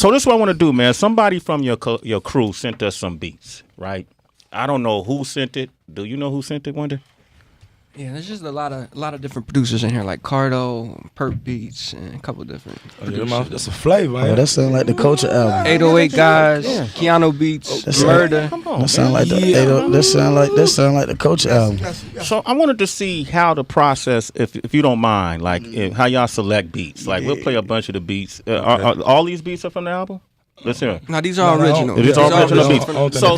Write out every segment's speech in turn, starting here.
So this is what I want to do, man. Somebody from your crew sent us some beats, right? I don't know who sent it. Do you know who sent it, Wonder? Yeah, there's just a lot of different producers in here, like Cardo, Perk Beats, and a couple of different. That's a flavor, man. Oh, that sound like the Culture album. 808 guys, Keanu Beats, Murder. That sound like the that sound like the Culture album. So I wanted to see how the process, if you don't mind, like how y'all select beats. Like we'll play a bunch of the beats. Are all these beats are from the album? Let's hear it. No, these are original. These are original beats. So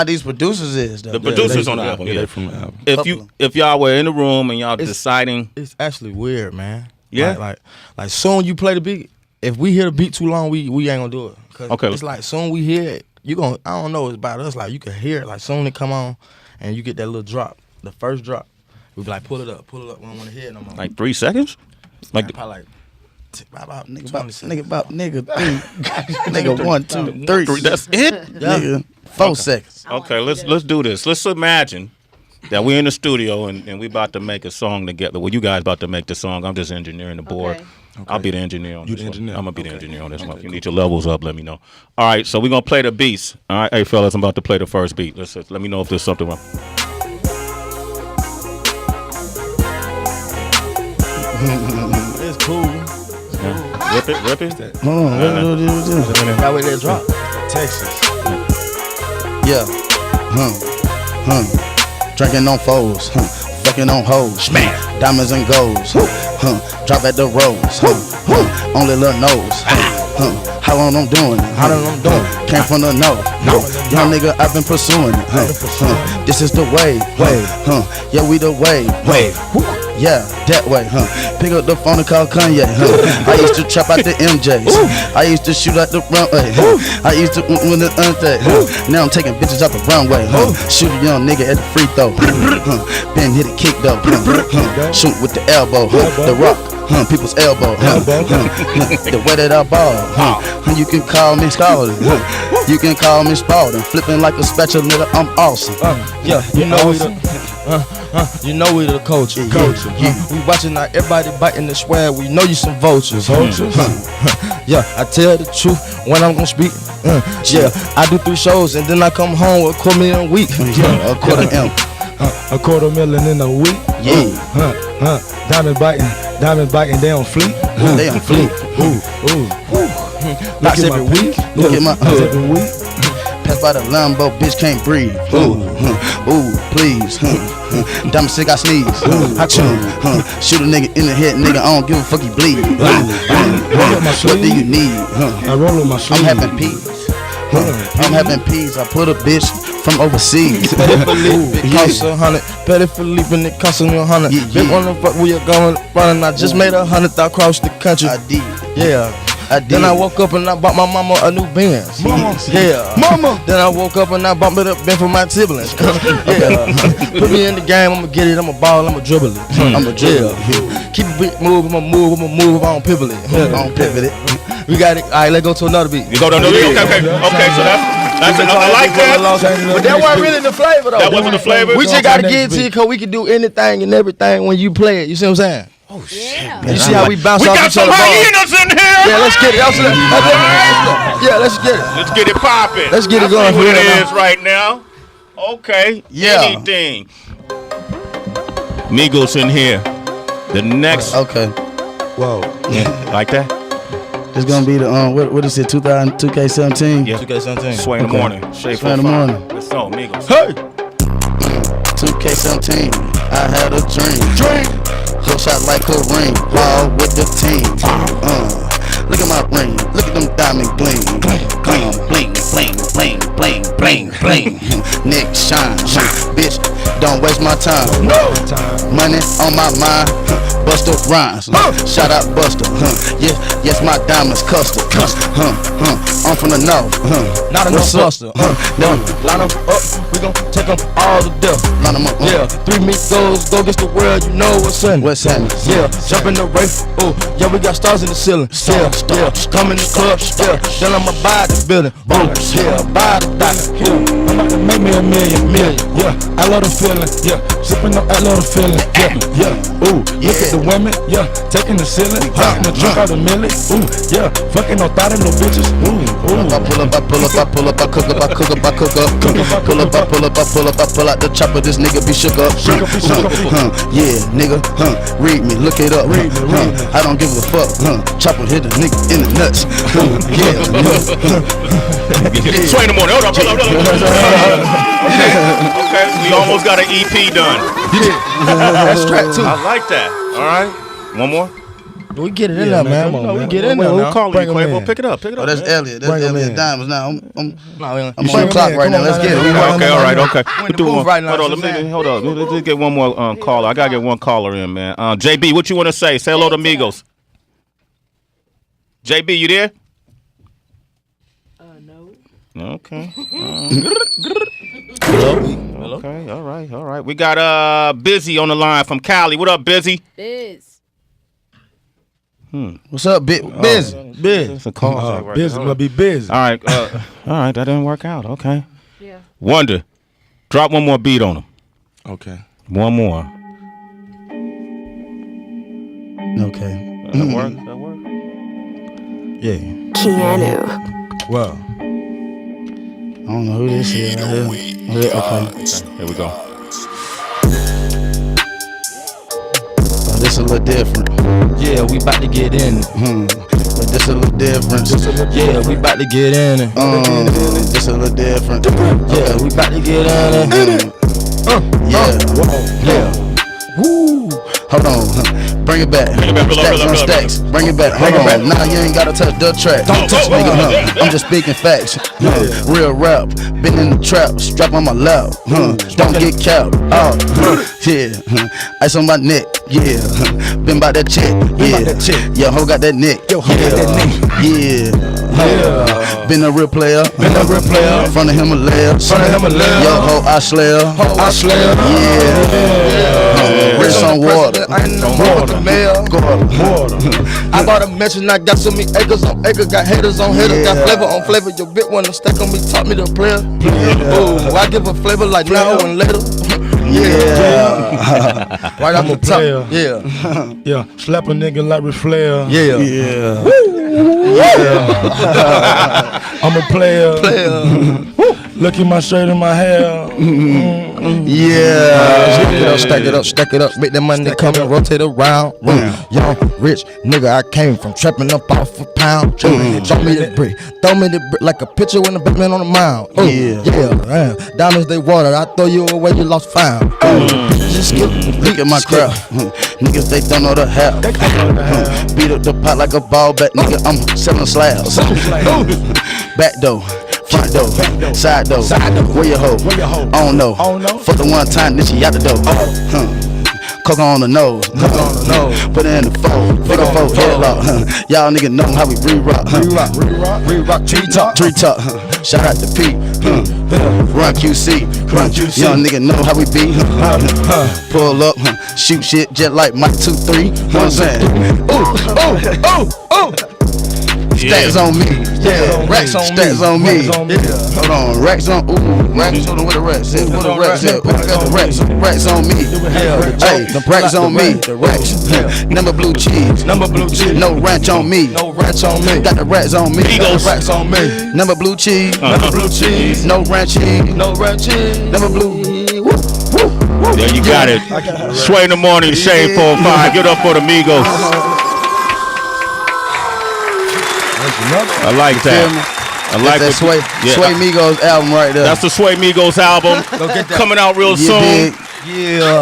these producers is though. The producers on the album. Yeah, from the album. If y'all were in the room and y'all deciding, it's actually weird, man. Yeah, like soon you play the beat. If we hear the beat too long, we ain't gonna do it. Okay. It's like soon we hear it, you gonna. I don't know. It's about us. Like you can hear it. Like soon it come on, and you get that little drop, the first drop. We be like pull it up. We don't want to hear it no more. Like 3 seconds. Like probably like. Nigga 1, 2, 3. That's it. Nigga 4 seconds. Okay, let's do this. Let's imagine that we're in the studio and we about to make a song together. Well, you guys about to make the song. I'm just engineering the board. Okay. I'll be the engineer on this one. I'm gonna be the engineer on this one. If you need your levels up, let me know. All right, so we're gonna play the beats. All right, hey fellas, I'm about to play the first beat. Let me know if there's something wrong. It's cool. Rip it. Hold on. That way they drop. Texas. Yeah. Drinking on foes. Fucking on hoes. Smash. Diamonds and golds. Drop at the rose. Only little nose. How long I'm doing it? Came from the north. Young nigga, I've been pursuing it. This is the way. Yeah, we the way. Yeah, that way, Pick up the phone and call Kanye, I used to trap out the MJs. I used to shoot out the runway, I used to win the unthing. Now I'm taking bitches out the runway, Shoot a young nigga at the free throw, Ben hit a kick though, Shoot with the elbow, the rock, people's elbow, the way that I ball, You can call me Scalding, you can call me Spalding. Flipping like a spatula, nigga, I'm awesome. Yeah, you know we the culture. We watching now, everybody biting the swag. We know you some vultures. Yeah, I tell the truth when I'm gonna speak. Yeah, I do 3 shows and then I come home with $250,000 a week. Yeah, $250,000 in a week. Yeah. Diamond biting, they on fleek. They on fleek. Lots every week. Look at my every week. Pass by the Lambo, bitch can't breathe. Please. Diamond sick, I sneeze. I chew. Shoot a nigga in the head, nigga. I don't give a fuck, he bleed. What do you need? I roll on my sleeve. I'm having peas. I'm having peas. I put a bitch from overseas. Petty Philippe, it costs 100. Petty Philippe, and it costs 100. Big one, fuck where you going running. I just made 100 across the country. I did. Yeah. Then I woke up and I bought my mama a new Benz. Mama. Then I woke up and I bumped it up Ben for my siblings. Yeah. Put me in the game, I'ma get it, I'ma ball, I'ma dribble it. I'ma dribble it. Keep it moving, I'ma move, I don't pivot it. We got it. Alright, let's go to another beat. You go to another beat? Okay, so that's I like that. But that wasn't really the flavor though. That wasn't the flavor? We just gotta get it to you cause we can do anything and everything when you play it. You see what I'm saying? Oh shit! Yeah. You see how we bounce off each other? We got some hyenas in here. Yeah, let's get it. Yeah, let's get it. Let's get it popping. Let's get it going. What it is right now? Okay. Yeah. Anything. MIGOS in here. The next. Okay. Whoa. Yeah. Like that. It's gonna be the what is it? 2K17. Yeah. 2K17. Sway in the morning. Shade Sway in the morning. Let's go, MIGOS. Hey. 2K17. I had a dream. Hook shot like a ring, ball with the team. Look at my ring, look at them diamond bling, bling, bling, bling, bling, bling, bling. Nick shine, bitch, don't waste my time. No Money on my mind, Busta Rhymes. Shout out Busta, yes my diamonds custom. I'm from the north, not enough Busta. Line them up, we gon' take them all to death. Line them up, yeah, 3 MIGOS, go against the world, you know what's in. What's happening? Yeah, jump in the race. Oh, yeah, we got stars in the ceiling. Yeah, come in the club. Yeah, then I'ma buy the building. Oh, yeah, buy the dock. Yeah, about to make me a million. Yeah, I love the feeling. Yeah, sipping on, I love the feeling. Yeah. Ooh, look at the women. Yeah, taking the ceiling, taking the drink out the millie. Ooh, yeah, fucking no thought of no bitches. Ooh. I pull up, I cook up, I cook up. Pull up, I pull out the chopper. This nigga be shook up. Yeah, nigga, read me, look it up. I don't give a fuck. Chopper hit a nigga in the nuts. Sway in the morning. Hold up. Okay, we almost got an EP done. That's track 2. I like that. All right, one more. We get it in there, man. We get in there. Who calling you, Quavo? Pick it up. Oh, that's Elliot. That's Elliot Diamonds now. I'm on the clock right now. Let's get it. Okay, all right, okay. We in the booth right now. Hold on. Let's get one more caller. I gotta get one caller in, man. JB, what you want to say? Say hello to Migos. JB, you there? No. Okay. Hello. Okay. All right. We got Busy on the line from Cali. What up, Busy? Biz. What's up, Busy? It's a call. Busy, gonna be busy. All right. All right. That didn't work out. Okay. Yeah. Wonder, drop one more beat on him. Okay. One more. Okay. That work? Yeah. Keanu. Well. I don't know who this is. Okay. Here we go. This a little different. Yeah, we about to get in it. But this a little different. Yeah, we about to get in it. This a little different. Yeah, we about to get in it. Yeah. Woo. Hold on. Bring it back. Stacks on stacks. Bring it back. Hold on. Nah, you ain't gotta touch the track. Don't touch me. I'm just speaking facts. Real rap. Been in the trap. Strap on my lap. Don't get capped. Yeah. Ice on my neck. Yeah. Been by that chick. Yeah. Your hoe got that neck. Yeah. Been a real player. Front of Himalayas. Yo hoe I slayer. Yeah. Rich on water. I bought a mansion, I got so many acres on acres, got haters on haters, got flavor on flavor. Your bit wanna stack on me, taught me to play. Ooh, I give a flavor like now and later. Yeah. Right off the top. Yeah. Yeah. Slap a nigga like Ric Flair. Yeah. I'm a player. Look at my shirt and my hair. Yeah. Stack it up, make that money come and rotate around. Young, rich nigga, I came from trapping up off a pound. Throw me the brick like a pitcher when the Batman on the mound. Diamonds they water, I throw you away, you lost found. Just look at my crowd. Niggas they don't know the half. Beat up the pot like a ball bat, nigga. I'm selling slabs. Back door. Front door, side door, where your hoe? I don't know. For the one time, then she out the door. Coke on the nose, put it in the phone, for the phone headlock. Y'all niggas know how we re-rock, tree top. Shout out to Pete, run QC, young nigga know how we be. Pull up, shoot shit just like Mike 2, 3. One saying, ooh. Stacks on me, racks on stacks on me. Hold on, racks on, racks. Hold on, where the racks at? Where the racks at? I got the racks on me. Hey, the racks on me. Number blue cheese, no ranch on me. Got the racks on me. Racks on me. Number blue cheese, no ranch cheese. Number blue. There you got it. Sway in the morning, Shade 4-5. Give it up for the Migos. I like that. I like that Sway Migos album right there. That's the Sway Migos album coming out real soon. I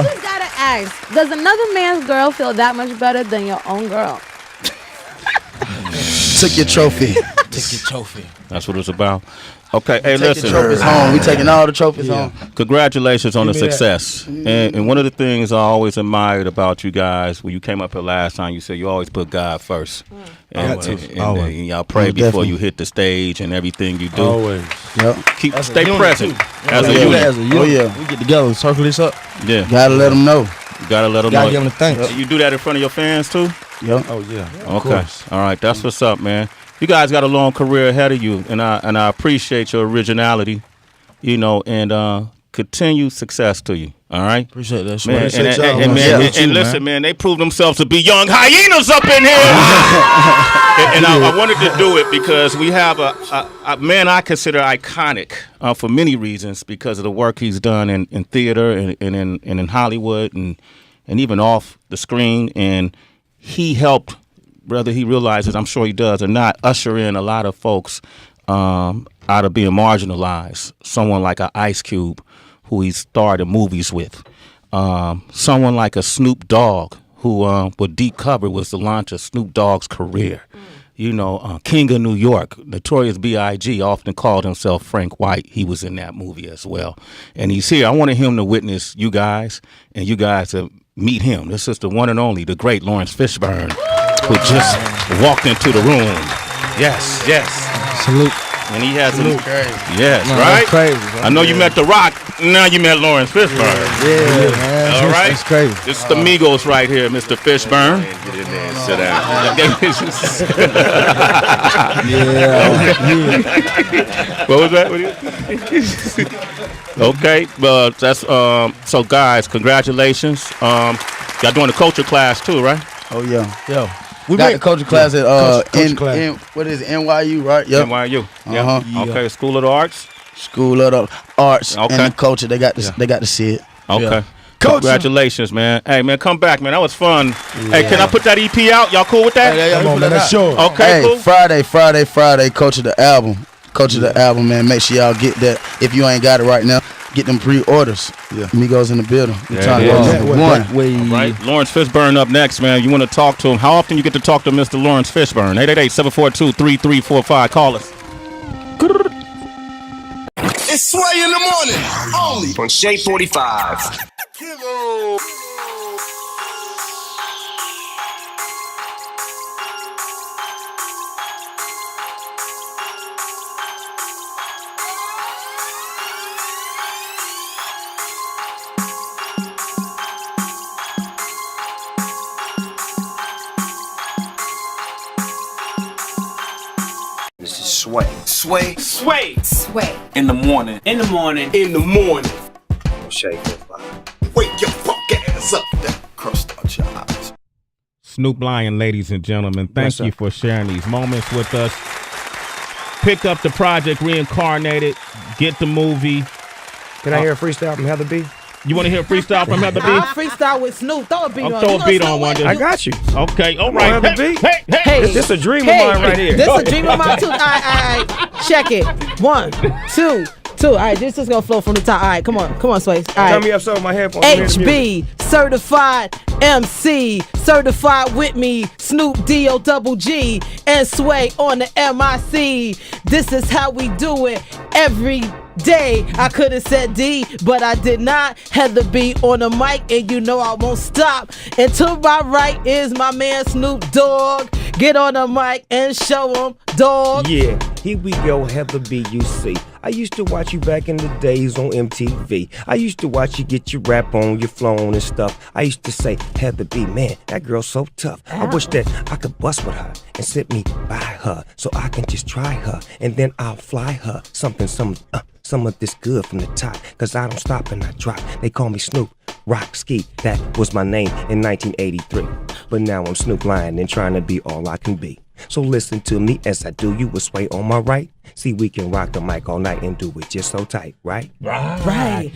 just gotta ask, does another man's girl feel that much better than your own girl? Took your trophy. That's what it's about. Okay, hey, listen. Home. We taking all the trophies home. Congratulations on the success. And one of the things I always admired about you guys, when you came up here last time, you said you always put God first. And y'all pray before you hit the stage and everything you do. Always. Yep. Stay present as a unit. We get together, circle this up. Yeah. Gotta let them know. You gotta let them Gotta know. give them the thanks. You do that in front of your fans too? Yep. Oh yeah. Okay. All right. That's what's up, man. You guys got a long career ahead of you, and I appreciate your originality. you know, and continued success to you. All right, appreciate that, man. And listen, man, they proved themselves to be young hyenas up in here. and I wanted to do it because we have a man I consider iconic for many reasons because of the work he's done in theater and in Hollywood and even off the screen. And he helped, whether he realizes, I'm sure he does or not, usher in a lot of folks out of being marginalized. Someone like an Ice Cube, who he starred in movies with. Someone like a Snoop Dogg, who with Deep Cover was the launch of Snoop Dogg's career. You know, King of New York, Notorious B.I.G. often called himself Frank White. He was in that movie as well. And he's here. I wanted him to witness you guys, and you guys to meet him. This is the one and only, the great Lawrence Fishburne, who just walked into the room. Yes. Salute. And he has Yes, right? Crazy. I know you met The Rock. Now you met Lawrence Fishburne. Yeah, man. All right. That's crazy. This is the MIGOS right here, Mr. Fishburne. Get in there and sit down. What was that? Okay, but that's so guys, congratulations. Y'all doing the culture class too, right? Oh yeah. Yo. We got the culture class at Culture class. what is it, NYU, right? Yep. NYU. Uh-huh. Yeah. Okay, School of the Arts. School of the Arts Okay. and the culture. They got to see it. Okay. Yeah. Congratulations, man. Hey, man, come back, man. That was fun. Hey, can I put that EP out? Y'all cool with that? Come on, man. That's sure. Okay, Hey, cool. Friday, Culture the album. Culture the album, man. Make sure y'all get that. If you ain't got it right now, get them pre-orders. Yeah. MIGOS in the building. We're trying to go for one. Right. Lawrence Fishburne up next, man. You want to talk to him. How often you get to talk to Mr. Lawrence Fishburne? 888-742-3345. Call us. It's Sway in the morning, only On Shade 45. This is Sway. Sway. In the morning. In the morning. On Shade 45. wake your fuck ass up. That crust out your eyes. Snoop Lion, ladies and gentlemen, thank you for sharing these moments with us. Pick up the project Reincarnated. Get the movie. Can I hear a freestyle from Heather B? You want to hear a freestyle from Heather B? I'll freestyle with Snoop. Throw a beat on. Throw a beat on one. I got you. Okay, all right. Heather B? Hey, This a dream of mine right here. This a dream of mine too. All right. Check it. 1, 2, 2. All right, this is gonna flow from the top. All right, come on, Sways. All right. Tell me up so my headphones. HB, certified MC, certified with me, Snoop D-O-double-G, and Sway on the MIC. This is how we do it every day. I could have said D, but I did not. Heather B on the mic, and you know I won't stop. And to my right is my man Snoop Dogg. Get on the mic and show him, dog. Yeah, here we go, Heather B, you see. I used to watch you back in the days on MTV. I used to watch you get your rap on, your flow on and stuff. I used to say, Heather B, man, that girl's so tough. I wish that I could bust with her and sit me by her so I can just try her and then I'll fly her. Some of this good from the top, cause I don't stop and I drop. They call me Snoop Rock Ski, that was my name in 1983. But now I'm Snoop Lion and trying to be all I can be. So listen to me as I do you with Sway on my right. See, we can rock the mic all night and do it just so tight, right? Right.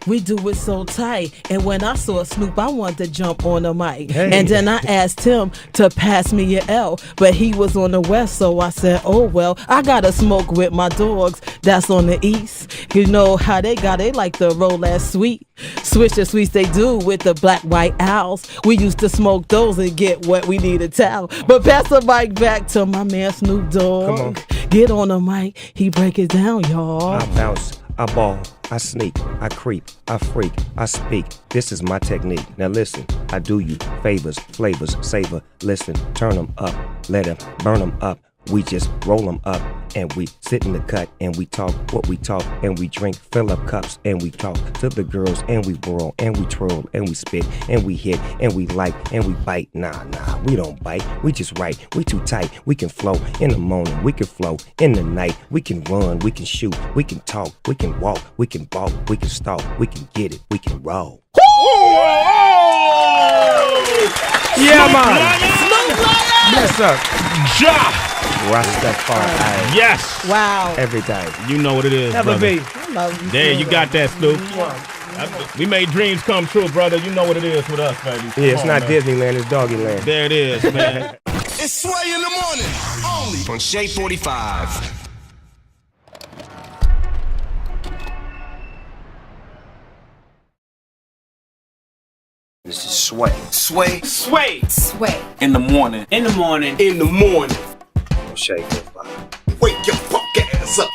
We do it so tight. And when I saw Snoop, I wanted to jump on the mic. Hey. And then I asked him to pass me an L, but he was on the west, so I said, oh well, I gotta smoke with my dogs that's on the east. You know how they like the roll ass sweet. Switch the sweets they do with the black white owls. We used to smoke those and get what we needed to. But pass the mic back to my man Snoop Dogg. Come on. Get on the mic, he break it down, y'all. I bounce, I ball, I sneak, I creep, I freak, I speak. This is my technique. Now listen, I do you favors, flavors, savor. Listen, turn them up, let them burn them up. We just roll them up and we sit in the cut and we talk what we talk and we drink, fill up cups and we talk to the girls and we whirl and we twirl and we spit and we hit and we like and we bite. Nah, we don't bite. We just write. We too tight. We can flow in the morning. We can flow in the night. We can run. We can shoot. We can talk. We can walk. We can balk. We can stalk. We can get it. We can roll. Yeah, man. Bless up. Ja. Rastafari. Yes. Wow. Every time. You know what it is, Never brother. be. There, you got that, Snoop. We made dreams come true, brother. You know what it is with us, baby. Yeah, it's not Disneyland, it's Doggyland. There it is, man. It's Sway in the morning, only On Shade 45. This is Sway. Sway. Sway. Sway. In the morning. In the morning. in the morning. On Shade 45. Wake your fuck ass up.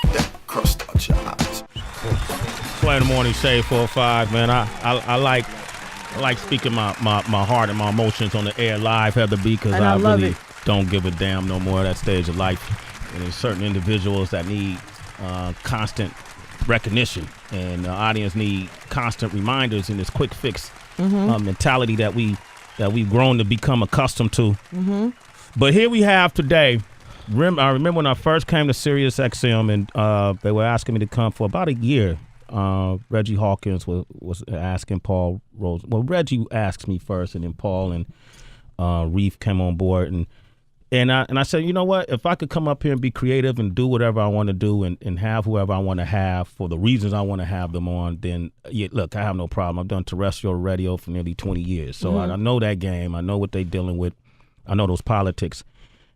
Crust out your eyes. Sway in the morning, Shade 4-5, man. I like speaking my heart and my emotions on the air live, Heather B, because I really don't give a damn no more at that stage of life. And there's certain individuals that need constant recognition, and the audience need constant reminders in this quick fix mentality that we've grown to become accustomed to. But here we have today. I remember when I first came to Sirius XM, and they were asking me to come for about a year. Reggie Hawkins was asking Paul Rose. Well, Reggie asked me first, and then Paul and Reef came on board, and I said, you know what? If I could come up here and be creative and do whatever I want to do and have whoever I want to have for the reasons I want to have them on, then look, I have no problem. I've done terrestrial radio for nearly 20 years, so I know that game. I know what they're dealing with. I know those politics.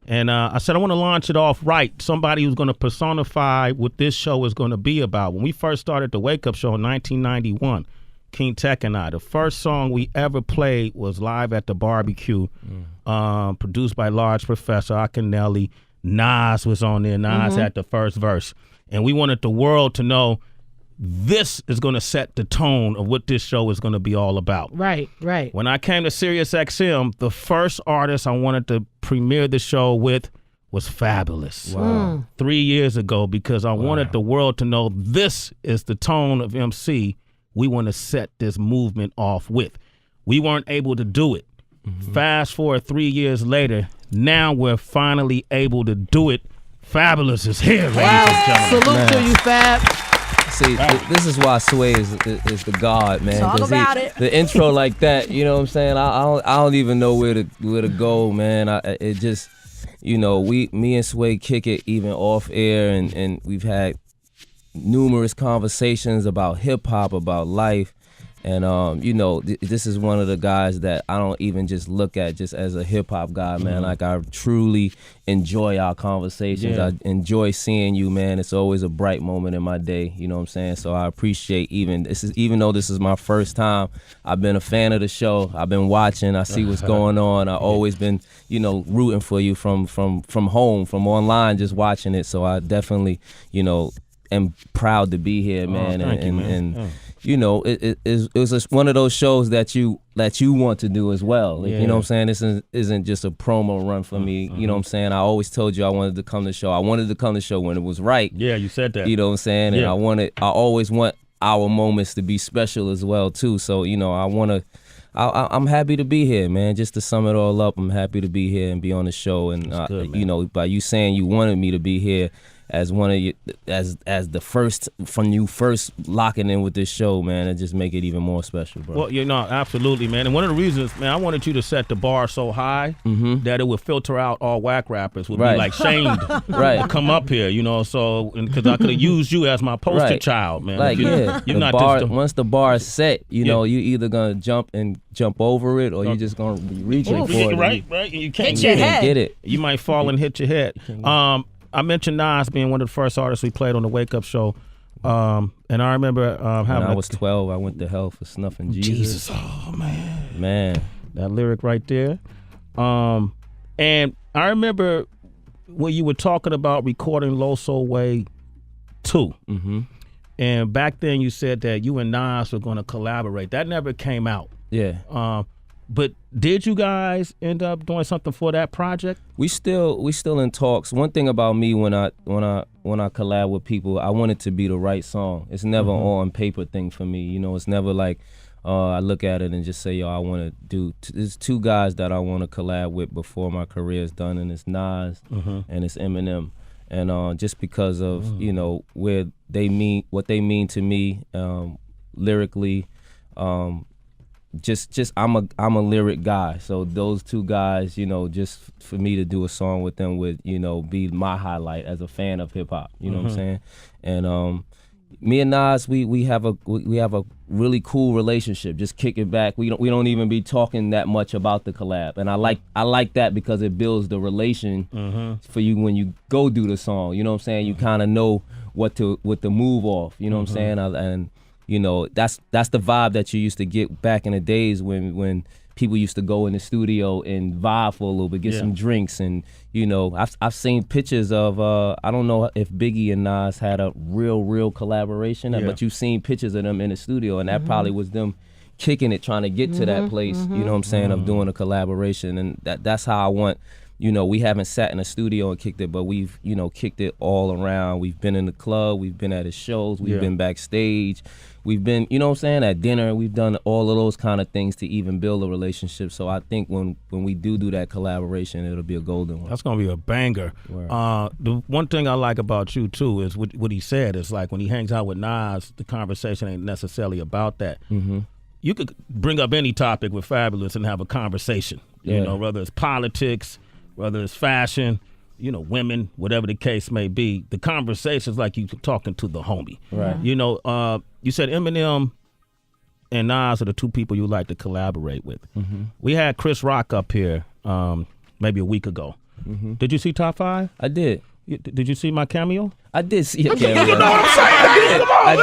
And I said, I want to launch it off right. Somebody who's going to personify what this show is going to be about. When we first started the Wake Up Show in 1991, King Tech and I, the first song we ever played was Live at the Barbecue, produced by Large Professor, Akinelli. Nas was on there. Nas had the first verse. And we wanted the world to know this is going to set the tone of what this show is going to be all about. Right. When I came to Sirius XM, the first artist I wanted to premiere the show with was Fabolous. Wow. 3 years ago, because I wanted the world to know this is the tone of MC we want to set this movement off with. We weren't able to do it. Fast forward 3 years later, now we're finally able to do it. Fabolous is here, ladies and gentlemen. Salute to you, Fab. See, this is why Sway is the god, man. Talk about it. The intro like that, you know what I'm saying? I don't even know where to go, man. It just, you know, me and Sway kick it even off air, and we've had numerous conversations about hip hop, about life, and you know, this is one of the guys that I don't even just look at just as a hip hop guy, man. Like, I truly enjoy our conversations. I enjoy seeing you, man. It's always a bright moment in my day, you know what I'm saying? So I appreciate even though this is my first time, I've been a fan of the show. I've been watching. I see what's going on. I've always been, you know, rooting for you from home, from online, just watching it. So I definitely, you know, am proud to be here, man. Thank you, man. And you know, it was just one of those shows that you want to do as well. Like, you know what I'm saying? This isn't just a promo run for me. You know what I'm saying? I always told you I wanted to come to the show. I wanted to come to the show when it was right. Yeah, you said that. You know what I'm saying? And I always want our moments to be special as well too. So, you know, I'm happy to be here, man. Just to sum it all up, I'm happy to be here and be on the show. And good, you know, by you saying you wanted me to be here as one of you, as the first, from you first locking in with this show, man, it just make it even more special, bro. Well, you know, absolutely, man. And one of the reasons, man, I wanted you to set the bar so high that it would filter out all whack rappers, would be like shamed to come up here, you know. So, because I could have used you as my poster child, man. Like, you're the not bar, just once the bar is set, you know, you either gonna jump over it, or you just gonna be reaching for it. Right, and you can't get it. You might fall and hit your head. I mentioned Nas being one of the first artists we played on the Wake Up Show, and I remember having. When I was 12, I went to hell for snuffing Jesus. Oh man, that lyric right there. And I remember when you were talking about recording Low Soul Way 2. And back then you said that you and Nas were going to collaborate. That never came out. Yeah. But did you guys end up doing something for that project? We still in talks. One thing about me when I collab with people, I want it to be the right song. It's never on paper thing for me. You know, it's never like I look at it and just say, yo, I want to do. There's two guys that I want to collab with before my career is done, and it's Nas and it's Eminem. And just because of you know where they mean, what they mean to me lyrically. Just I'm a lyric guy, so those two guys, you know, just for me to do a song with them would, you know, be my highlight as a fan of hip hop. You know what I'm saying? And me and Nas, we have a really cool relationship. Just kick it back. We don't even be talking that much about the collab, and I like that because it builds the relation for you when you go do the song. You know what I'm saying? You kind of know what to move off. You know what I'm saying? And you know, that's the vibe that you used to get back in the days when people used to go in the studio and vibe for a little bit, get some drinks, and you know, I've seen pictures of I don't know if Biggie and Nas had a real collaboration, but you've seen pictures of them in the studio, and that probably was them kicking it, trying to get to that place. You know what I'm saying? Of doing a collaboration, and that's how I want. You know, we haven't sat in a studio and kicked it, but we've, you know, kicked it all around. We've been in the club, we've been at his shows, we've been backstage, we've been, you know what I'm saying, at dinner. We've done all of those kind of things to even build a relationship. So I think when we do that collaboration, it'll be a golden one. That's going to be a banger. The one thing I like about you, too, is what he said. Is like when he hangs out with Nas, the conversation ain't necessarily about that. You could bring up any topic with Fabolous and have a conversation, you know, whether it's politics, whether it's fashion, you know, women, whatever the case may be. The conversation's like you talking to the homie. Right. You know, you said Eminem and Nas are the two people you like to collaborate with. We had Chris Rock up here maybe a week ago. Did you see Top 5? I did. Did you see my cameo? I did see your cameo. You know what I'm saying? I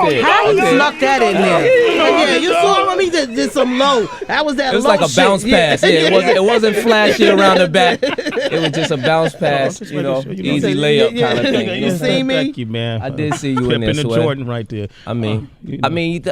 did. How you snuck that in there? Yeah, you saw me did some low. That was that. It was low like a shit. bounce pass. Yeah, it wasn't flashy around the back. It was just a bounce pass. You know, easy layup kind of thing. You see me? Thank you, man. I did see you in there, Pippin' and Sway. Jordan right there. I mean,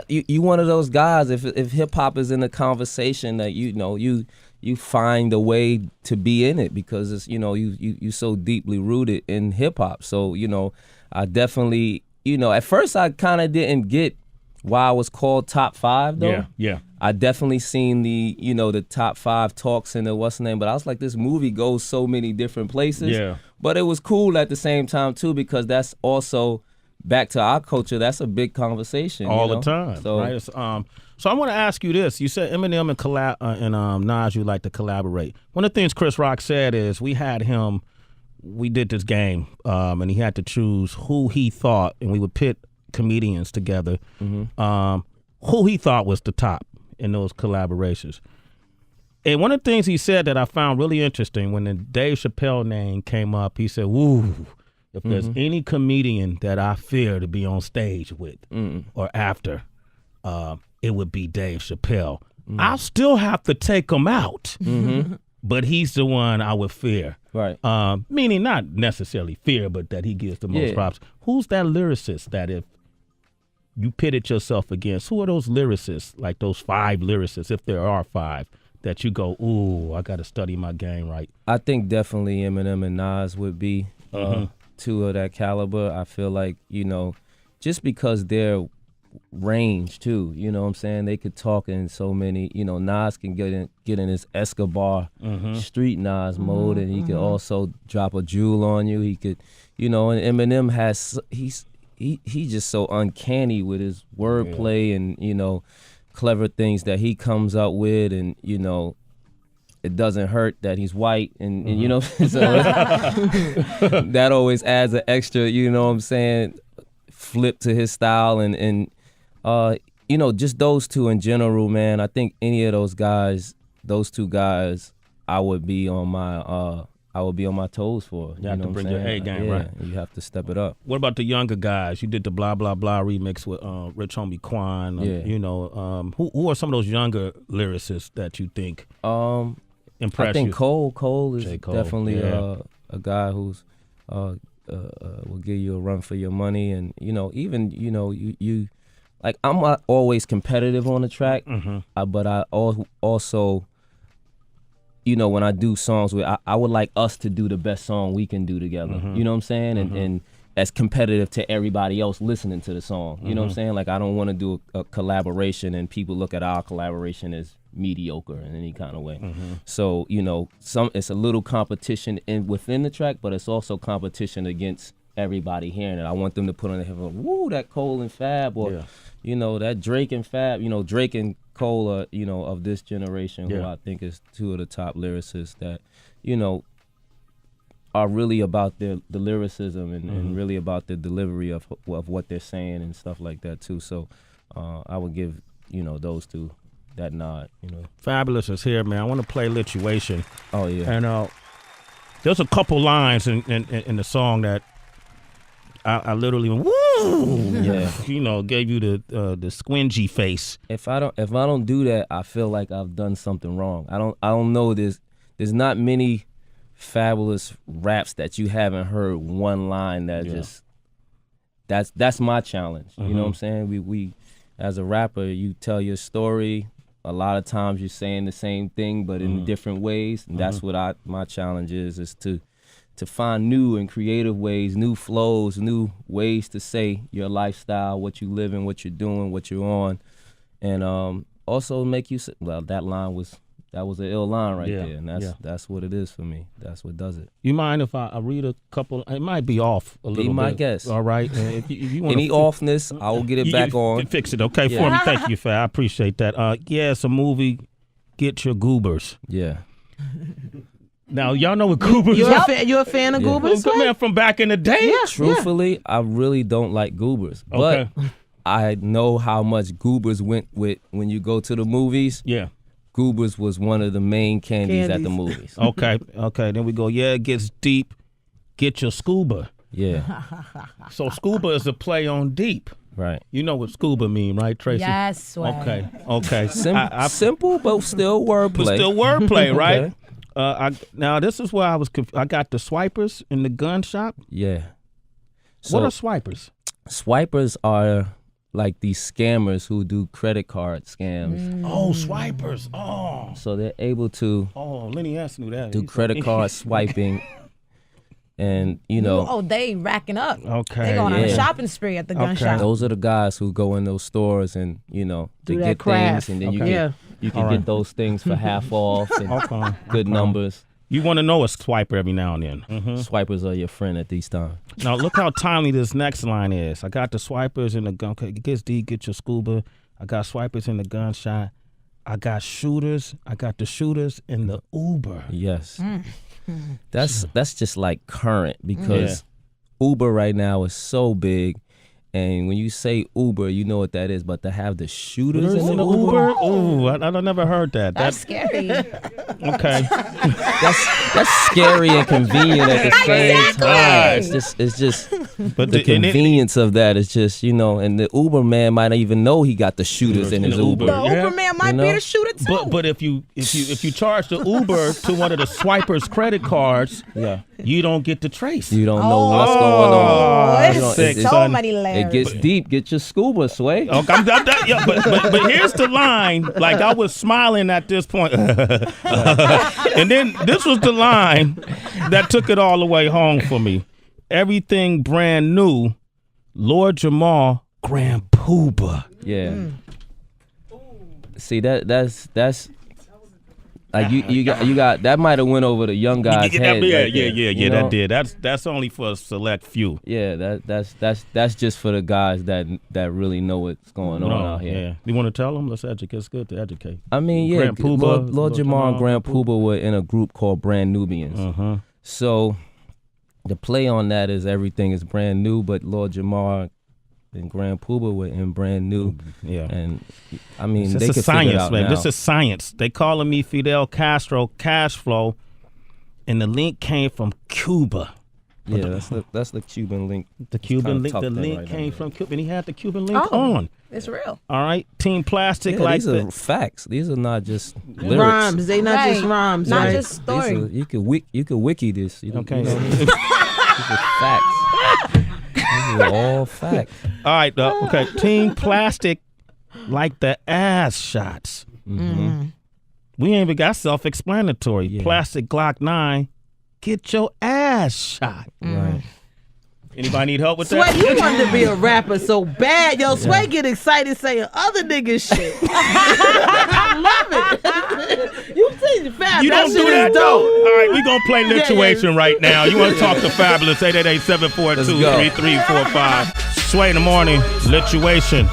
you one of those guys. If hip hop is in the conversation, that you know you find a way to be in it because it's, you know, you so deeply rooted in hip hop. So, you know, I definitely, you know, at first I kind of didn't get why I was called Top 5 though. Yeah. I definitely seen the, you know, the Top 5 talks and the what's the name, but I was like, this movie goes so many different places. Yeah. But it was cool at the same time too, because that's also back to our culture. That's a big conversation All you know? the time. So, right? So I want to ask you this. You said Eminem and Nas, you like to collaborate. One of the things Chris Rock said is we did this game, and he had to choose who he thought, and we would pit comedians together, who he thought was the top in those collaborations. And one of the things he said that I found really interesting, when the Dave Chappelle name came up, he said, "Woo, if there's any comedian that I fear to be on stage with or after, it would be Dave Chappelle. I'll still have to take him out, but he's the one I would fear." right. Meaning not necessarily fear, but that he gives the most props. Who's that lyricist that if you pitted yourself against, who are those lyricists, like those 5 lyricists, if there are 5, that you go, ooh, I got to study my game right? I think definitely Eminem and Nas would be two of that caliber. I feel like, you know, just because they're range too, you know what I'm saying? They could talk in so many, you know, Nas can get in his Escobar street Nas mode, and he could also drop a jewel on you. He could, you know, and Eminem he's just so uncanny with his wordplay and, you know, clever things that he comes up with, and, you know, it doesn't hurt that he's white, and you know, so that always adds an extra, you know what I'm saying, flip to his style, and you know, just those two in general, man. I think any of those guys, those two guys, I would be on my toes for. You have to bring your A game, right? You have to step it up. What about the younger guys? You did the Blah Blah Blah remix with Rich Homie Quan. You know, who are some of those younger lyricists that you think impress you? I think Cole is definitely a guy who's will give you a run for your money, and you know, even, you know, you like I'm not always competitive on the track, but I also, you know, when I do songs with, I would like us to do the best song we can do together. You know what I'm saying? And as competitive to everybody else listening to the song. You know what I'm saying? Like I don't want to do a collaboration and people look at our collaboration as mediocre in any kind of way. So, you know, it's a little competition within the track, but it's also competition against everybody hearing it. I want them to put on their headphones, woo, that Cole and Fab, or you know, that Drake and Fab. You know, Drake and Cole are, you know, of this generation, who I think is two of the top lyricists that, you know, are really about the lyricism and really about the delivery of what they're saying and stuff like that too. So I would give, you know, those two that nod, you know. Fabolous is here, man. I want to play Lituation. Oh yeah. And there's a couple lines in the song that I literally went, woo! Yeah. You know, gave you the squingy face. If I don't do that, I feel like I've done something wrong. I don't know. There's not many Fabolous raps that you haven't heard one line that just that's my challenge. You know what I'm saying? We as a rapper, you tell your story. A lot of times you're saying the same thing but in different ways. And that's what my challenge is to find new and creative ways, new flows, new ways to say your lifestyle, what you live in, what you're doing, what you're on. And also make you that was an ill line right there, and that's what it is for me. That's what does it. You mind if I read a couple? It might be off a little bit. Be my guest. All right. If you want any offness, I will get it back on. Fix it, okay, for me. Thank you, Fat. I appreciate that. Yeah, it's a movie. Get your goobers. Yeah. Now y'all know what goobers. You a fan of goobers? Good man from back in the day. Yeah. Truthfully, I really don't like goobers, but I know how much goobers went with when you go to the movies. Yeah. Goobers was one of the main candies at the movies. Okay. Then we go, yeah, it gets deep. Get your scuba. Yeah. So scuba is a play on deep. Right. You know what scuba mean, right, Tracy? Yes, Sway. Okay. Simple, but still wordplay. Right? Now, this is where I got the swipers in the gun shop. Yeah. So, what are swipers? Swipers are like these scammers who do credit card scams. Oh, swipers. Oh. So they're able to Lenny S knew that. do credit card swiping. And, you know. They racking up. Okay. They going on a shopping spree at the gun shop. Those are the guys who go in those stores and, you know, they get craft. things. And then you can get those things for half off and good numbers. You want to know a swiper every now and then. Swipers are your friend at these times. Now, look how timely this next line is. I got the swipers in the gun. Okay, get your scuba. I got swipers in the gunshot. I got shooters. I got the shooters in the Uber. Yes. That's just like current because Uber right now is so big. And when you say Uber, you know what that is. But to have the shooters in the Uber? Oh, I never heard that. That's scary. Okay. That's scary and convenient at the same time. It's just but the convenience of that is just, you know, and the Uber man might not even know he got the shooters in his Uber. The Uber man might be the shooter too. But if you charge the Uber to one of the swipers' credit cards, you don't get to trace. You don't know what's going on. It's so many layers. It gets deep. Get your scuba, Sway. Okay, but here's the line. Like I was smiling at this point, and then this was the line that took it all the way home for me. Everything brand new, Lord Jamal, Grand Poobah. Yeah. See that's like you got that might have went over the young guy's head. That did. That's only for a select few. Yeah, that's just for the guys that really know what's going on out here. Yeah. You want to tell them? Let's educate. It's good to educate. I mean, Grand Poobah, Lord Jamal and Grand Poobah were in a group called Brand Nubians. So the play on that is everything is brand new, but Lord Jamal and Grand Poobah were in Brand New. Yeah. And I mean, they could figure it out man. now. This is science. They calling me Fidel Castro Cash Flow, and the link came from Cuba. Yeah, that's the Cuban link. The Cuban link. The link came from Cuba, and he had the Cuban link on. It's real. All right, Team Plastic. Yeah, like these are facts. These are not just lyrics. Rhymes. They not just rhymes. Not right? just story. You could wiki this. You know, okay. These are facts. This is all fact. All right, okay. Team Plastic like the ass shots. Mm-hmm. We ain't even got self-explanatory. Yeah. Plastic Glock 9, get your ass shot. Right. Anybody need help with Sway, that? you wanted to be a rapper so bad. Yo, Sway get excited saying other niggas shit. I love it. You see, Fab, You that don't shit do that, is though. dope. All right, we going to play Lituation yeah. right now. You want to talk to Fabolous, 888-742-3345. Sway in the morning, Lituation.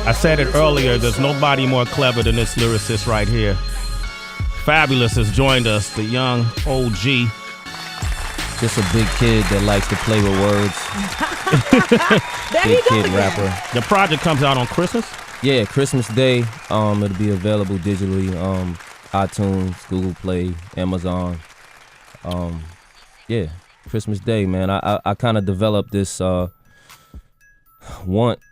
I said it earlier, there's nobody more clever than this lyricist right here. Fabolous has joined us, the young OG. Just a big kid that likes to play with words. Big kid rapper. The project comes out on Christmas? Yeah, Christmas Day. It'll be available digitally. iTunes, Google Play, Amazon. Yeah, Christmas Day, man. I kind of developed this I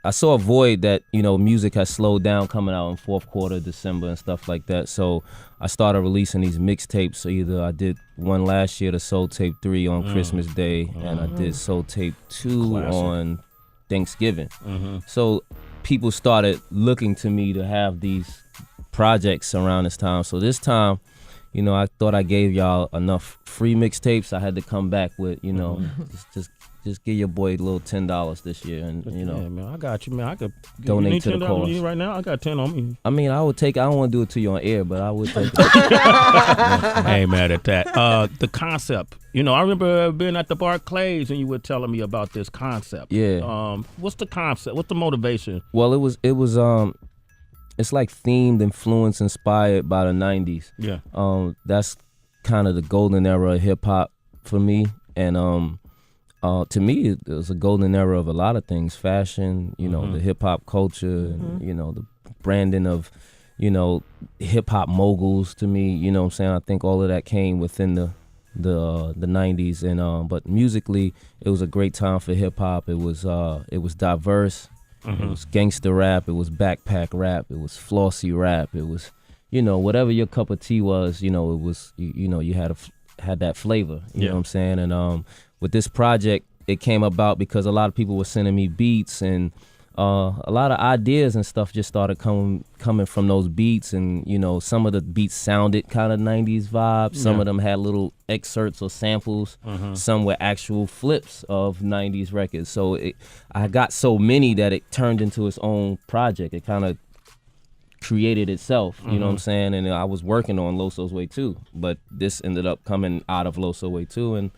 saw a void that, music has slowed down coming out in fourth quarter, December and stuff like that. So I started releasing these mixtapes. So either I did one last year, the Soul Tape 3 on Christmas Day, and I did Soul Tape 2 on Thanksgiving. So people started looking to me to have these projects around this time. So this time, I thought I gave y'all enough free mixtapes. I had to come back with, just give your boy a little $10 this year, and Yeah, man, I got you, man. I could donate to the $10 cause. on you right now. I got 10 on me. I mean, I would take. I don't want to do it to you on air, but I would take it. I ain't mad at that. The concept. I remember being at the Barclays and you were telling me about this concept. Yeah. What's the concept? What's the motivation? Well, it was. It's like themed, influenced, inspired by the '90s. Yeah. That's kind of the golden era of hip hop for me, and to me, it was a golden era of a lot of things: fashion, the hip hop culture, and the branding of, hip hop moguls. To me, what I'm saying. I think all of that came within the '90s, and but musically, it was a great time for hip hop. It was diverse. It was gangster rap. It was backpack rap. It was flossy rap. It was, whatever your cup of tea was. It was you had that flavor. You know what I'm saying? And with this project, it came about because a lot of people were sending me beats, and a lot of ideas and stuff just started coming from those beats. And some of the beats sounded kind of 90s vibes. Some of them had little excerpts or samples. Some were actual flips of 90s records. So I got so many that it turned into its own project. It kind of created itself, you know what I'm saying? And I was working on Loso's Way 2, but this ended up coming out of Loso Way 2, and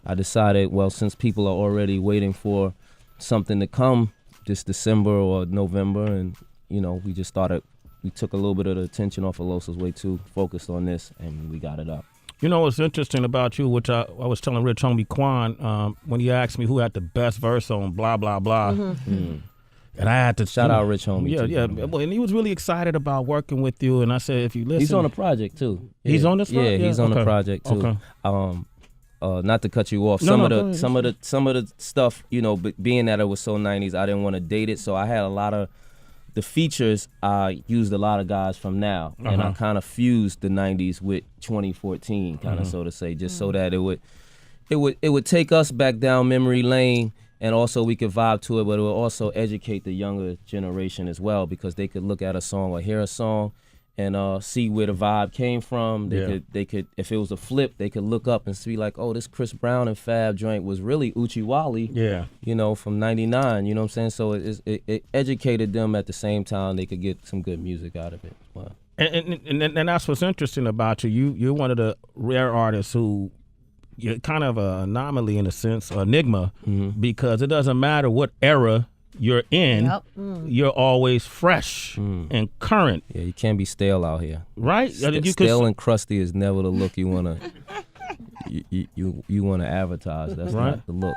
I decided, well, since people are already waiting for something to come this December or November, and we just we took a little bit of the attention off of Loso's Way 2, focused on this, and we got it up. What's interesting about you, which I was telling Rich Homie Quan, when he asked me who had the best verse on blah, blah, blah, and I had to shout out Rich Homie. Yeah. Well, and he was really excited about working with you, and I said, if you listen. He's on a project, too. He's on this project? Yeah, he's on the project, too. Okay. Not to cut you off, some of the stuff, being that it was so 90s, I didn't want to date it, so I had a lot of the features. I used a lot of guys from now, and I kind of fused the 90s with 2014, kind of so to say, just so that it would take us back down memory lane, and also we could vibe to it, but it would also educate the younger generation as well, because they could look at a song or hear a song and see where the vibe came from. They could, if it was a flip, they could look up and see like, oh, this Chris Brown and Fab joint was really Uchi Wally. Yeah. From '99. You know what I'm saying? So it educated them at the same time. They could get some good music out of it. Wow. And that's what's interesting about you. You're one of the rare artists who, you're kind of an anomaly in a sense, enigma, because it doesn't matter what era you're in, you're always fresh and current. Yeah, you can't be stale out here. Right? Stale and crusty is never the look you wanna you wanna advertise. That's not the look,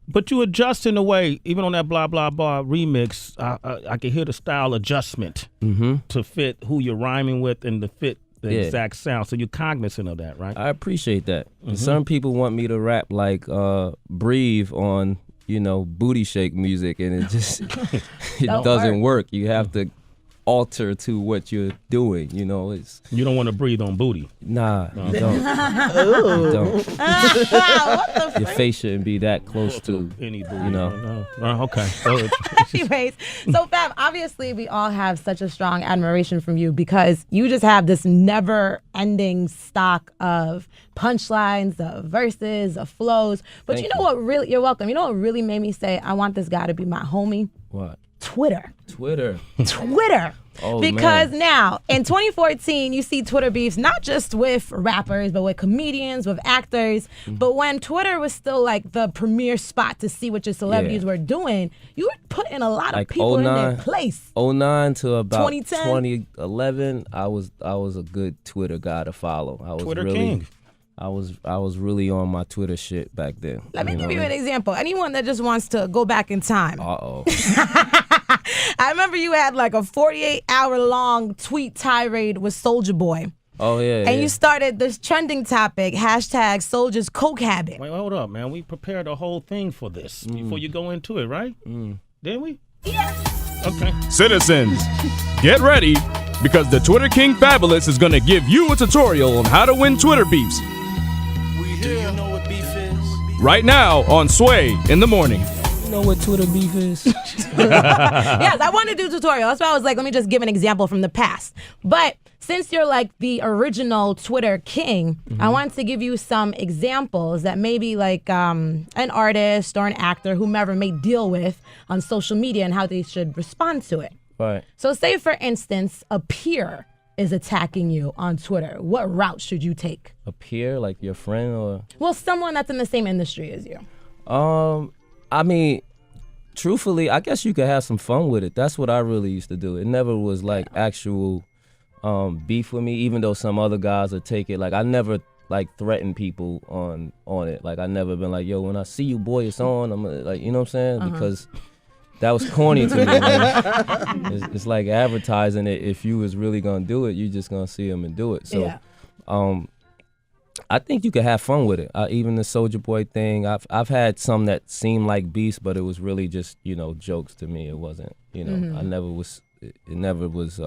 But you adjust in a way, even on that blah blah blah remix, I can hear the style adjustment to fit who you're rhyming with and to fit the exact sound. So you're cognizant of that, right? I appreciate that. Some people want me to rap like Breathe on booty shake music, and it just it doesn't work. You have to alter to what you're doing. You know, it's You don't want to breathe on booty. nah, No. you don't. You don't. What the Your face shouldn't be that close to Any booty. you know. Okay. Anyways, so Fab, obviously we all have such a strong admiration from you because you just have this never-ending stock of punchlines, of verses, of flows. But Thank you know what really, you're welcome. You know what really made me say, I want this guy to be my homie? What? Twitter. Twitter. Oh, Because man. now, in 2014, you see Twitter beefs, not just with rappers, but with comedians, with actors. Mm-hmm. But when Twitter was still like the premier spot to see what your celebrities Yeah. were doing, you were putting a lot of Like people in their 09 place. 09 to about 2010? 2011, I was a good Twitter guy to follow. I was Twitter really, king. I was really on my Twitter shit back then. Let me give you know? an example. Anyone that just wants to go back in time. Uh-oh. I remember you had like a 48-hour-long tweet tirade with Soulja Boy. Oh, yeah. And you started this trending topic, hashtag Soulja's coke habit. Wait, hold up, man. We prepared a whole thing for this before you go into it, right? Didn't we? Yeah. Okay. Citizens, get ready because the Twitter King Fabolous is going to give you a tutorial on how to win Twitter beefs. Do you know what beef is? Right now on Sway in the Morning. You know what Twitter beef is? Yes, I wanted to do a tutorial. That's why I was like, let me just give an example from the past. But since you're like the original Twitter king, I wanted to give you some examples that maybe like an artist or an actor, whomever may deal with on social media and how they should respond to it. Right. So say, for instance, a peer is attacking you on Twitter. What route should you take? A peer, like your friend or? Well, someone that's in the same industry as you. I mean, truthfully, I guess you could have some fun with it. That's what I really used to do. It never was like actual beef with me, even though some other guys would take it. Like I never like threatened people on it. Like I never been like, yo, when I see you, boy, it's on. I'm like, you know what I'm saying? Because that was corny to me, man. It's like advertising it. If you was really gonna do it, you just gonna see them and do it. So, I think you could have fun with it. Even the Soulja Boy thing, I've had some that seemed like beasts, but it was really just jokes to me. It wasn't, I never was. It never was.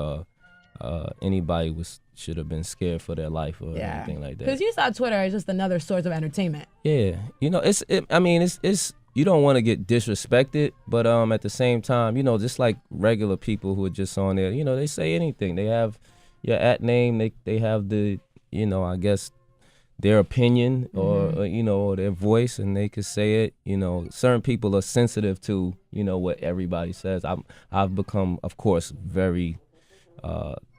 Anybody should have been scared for their life or anything like that. Because you saw Twitter as just another source of entertainment. Yeah, it's you don't want to get disrespected, but at the same time, just like regular people who are just on there, they say anything. They have your at name. They have the, I guess, their opinion or or their voice, and they could say it. Certain people are sensitive to what everybody says. I've become, of course, very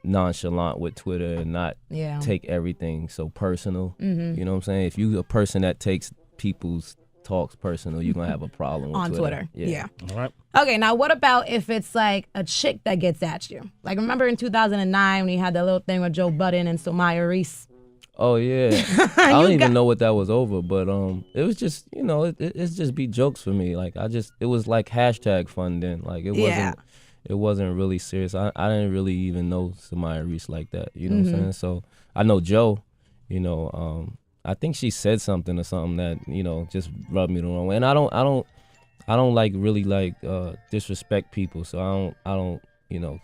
nonchalant with Twitter and not take everything so personal. You know what I'm saying? If you a person that takes people's talks personal, you're gonna have a problem with on Twitter. Yeah. All right. Okay, now what about if it's like a chick that gets at you? Like remember in 2009 when you had that little thing with Joe Budden and Somaya Reese? Oh yeah, I don't even know what that was over, but it was just it's just be jokes for me. Like it was like hashtag fun then. Like it wasn't really serious. I didn't really even know Somaya Reese like that. You know what I'm saying? So I know Joe. I think she said something or something that just rubbed me the wrong way. And I don't like really like disrespect people. So I don't